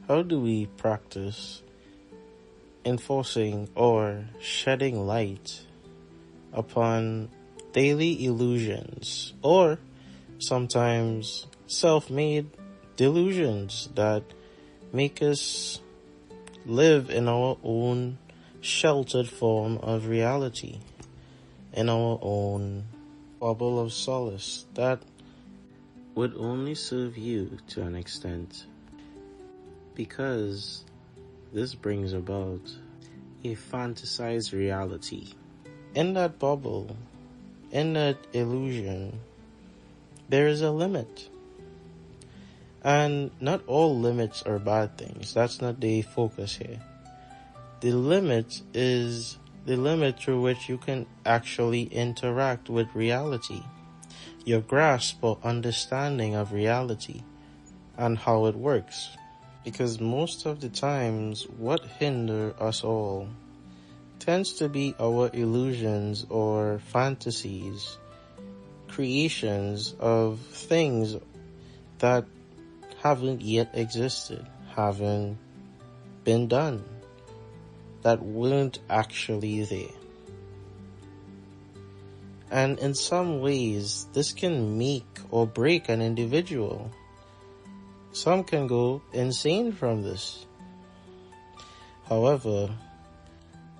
How do we practice enforcing or shedding light upon daily illusions, or sometimes self-made delusions that make us live in our own sheltered form of reality, in our own bubble of solace that would only serve you to an extent, because this brings about a fantasized reality. In that bubble, in that illusion, there is a limit. And not all limits are bad things. That's not the focus here. The limit is the limit through which you can actually interact with reality. Your grasp or understanding of reality and how it works. Because most of the times, what hinder us all tends to be our illusions or fantasies, creations of things that haven't yet existed, haven't been done, that weren't actually there. And in some ways, this can make or break an individual. Some can go insane from this. However,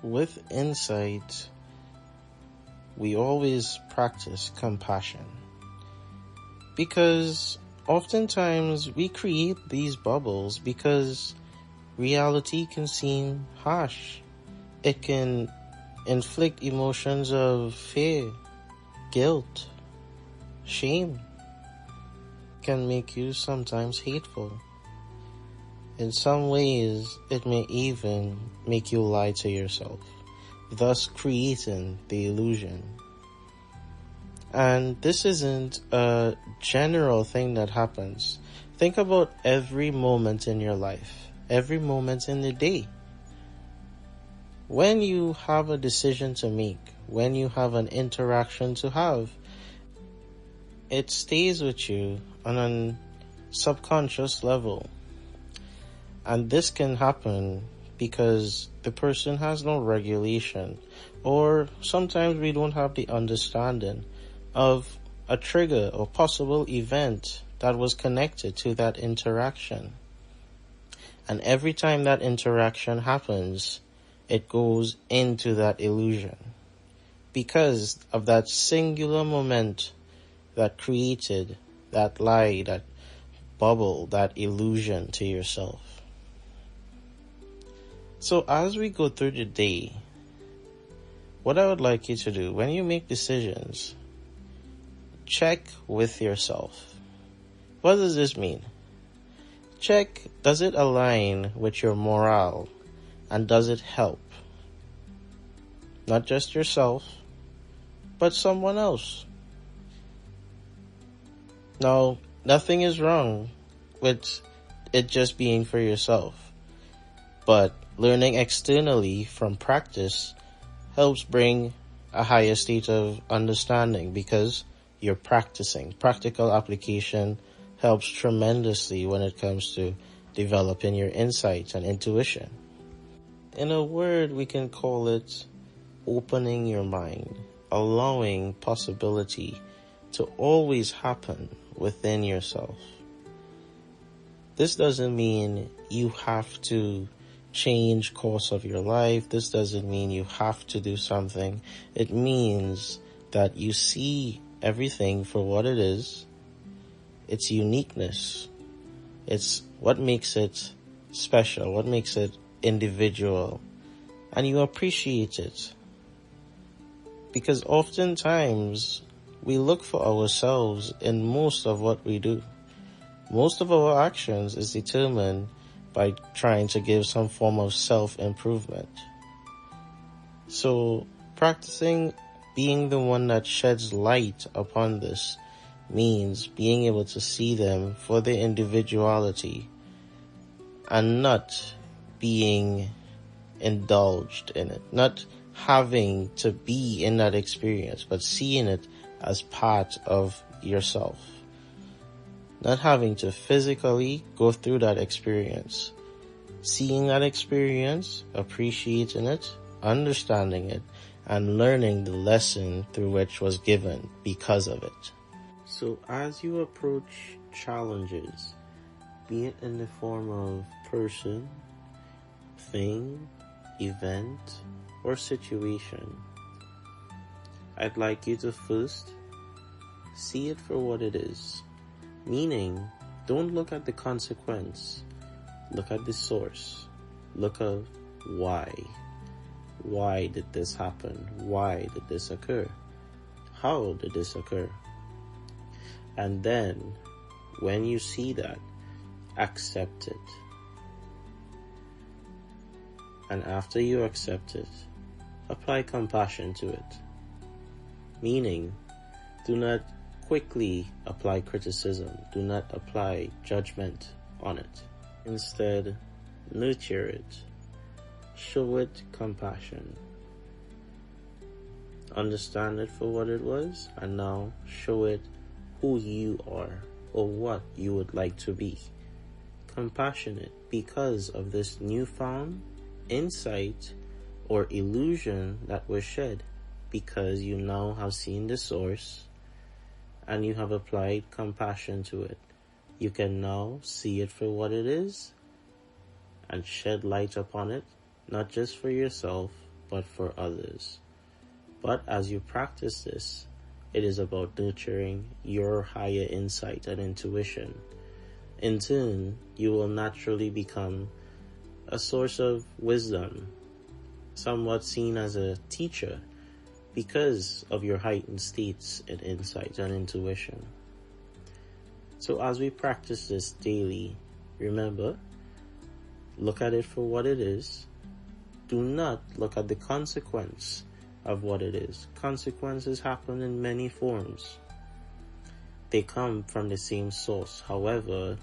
with insight, we always practice compassion. Because oftentimes we create these bubbles because reality can seem harsh. It can inflict emotions of fear, guilt, shame. It can make you sometimes hateful. In some ways, it may even make you lie to yourself, thus creating the illusion. And this isn't a general thing that happens. Think about every moment in your life, every moment in the day. When you have a decision to make, when you have an interaction to have, it stays with you on a subconscious level. And this can happen because the person has no regulation, or sometimes we don't have the understanding of a trigger or possible event that was connected to that interaction. And every time that interaction happens, it goes into that illusion because of that singular moment that created that lie, that bubble, that illusion to yourself. So as we go through the day, what I would like you to do when you make decisions, check with yourself. What does this mean? Check, does it align with your morale, and does it help? Not just yourself, but someone else. Now, nothing is wrong with it just being for yourself, but learning externally from practice helps bring a higher state of understanding because you're practicing. Practical application helps tremendously when it comes to developing your insights and intuition. In a word, we can call it opening your mind, allowing possibility to always happen within yourself. This doesn't mean you have to change course of your life. This doesn't mean you have to do something. It means that you see everything for what it is, its uniqueness. It's what makes it special, what makes it individual, and you appreciate it. Because oftentimes we look for ourselves in most of what we do. Most of our actions is determined by trying to give some form of self-improvement. So practicing being the one that sheds light upon this means being able to see them for their individuality and not being indulged in it, not having to be in that experience, but seeing it as part of yourself. Not having to physically go through that experience, seeing that experience, appreciating it, understanding it, and learning the lesson through which was given because of it. So as you approach challenges, be it in the form of person, thing, event, or situation, I'd like you to first see it for what it is. Meaning, don't look at the consequence. Look at the source. Look at why. Why did this happen? Why did this occur? How did this occur? And then, when you see that, accept it. And after you accept it, apply compassion to it. Meaning, do not quickly apply criticism. Do not apply judgment on it. Instead, nurture it. Show it compassion. Understand it for what it was, and now show it who you are or what you would like to be. Compassionate because of this newfound insight or illusion that was shed, because you now have seen the source and you have applied compassion to it. You can now see it for what it is and shed light upon it, not just for yourself, but for others. But as you practice this, it is about nurturing your higher insight and intuition. In turn, you will naturally become a source of wisdom, somewhat seen as a teacher, because of your heightened states and insight and intuition. So as we practice this daily, remember, look at it for what it is. Do not look at the consequence of what it is. Consequences happen in many forms. They come from the same source. However,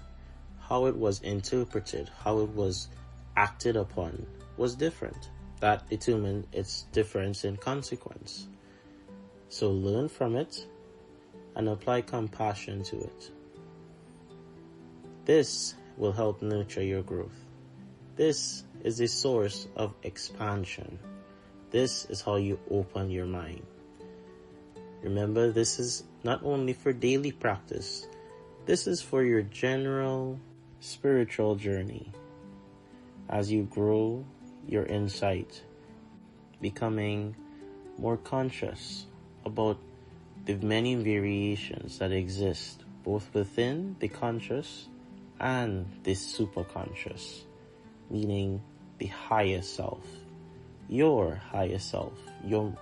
how it was interpreted, how it was acted upon was different. That determined its difference in consequence. So learn from it and apply compassion to it. This will help nurture your growth. This is a source of expansion. This is how you open your mind. Remember, this is not only for daily practice. This is for your general spiritual journey. As you grow your insight, becoming more conscious about the many variations that exist both within the conscious and the superconscious, meaning the higher self, your higher self, your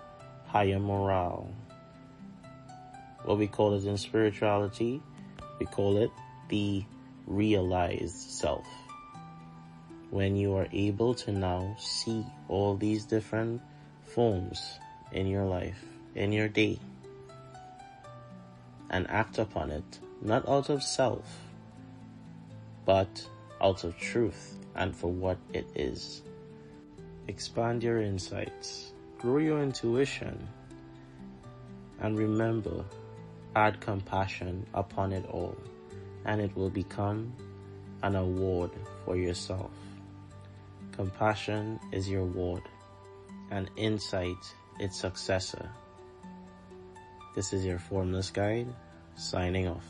higher morale. What we call it in spirituality, we call it the realized self. When you are able to now see all these different forms in your life, in your day, and act upon it, not out of self, but out of truth and for what it is. Expand your insights, grow your intuition, and remember, add compassion upon it all, and it will become an award for yourself. Compassion is your reward, and insight its successor. This is your Formless Guide, signing off.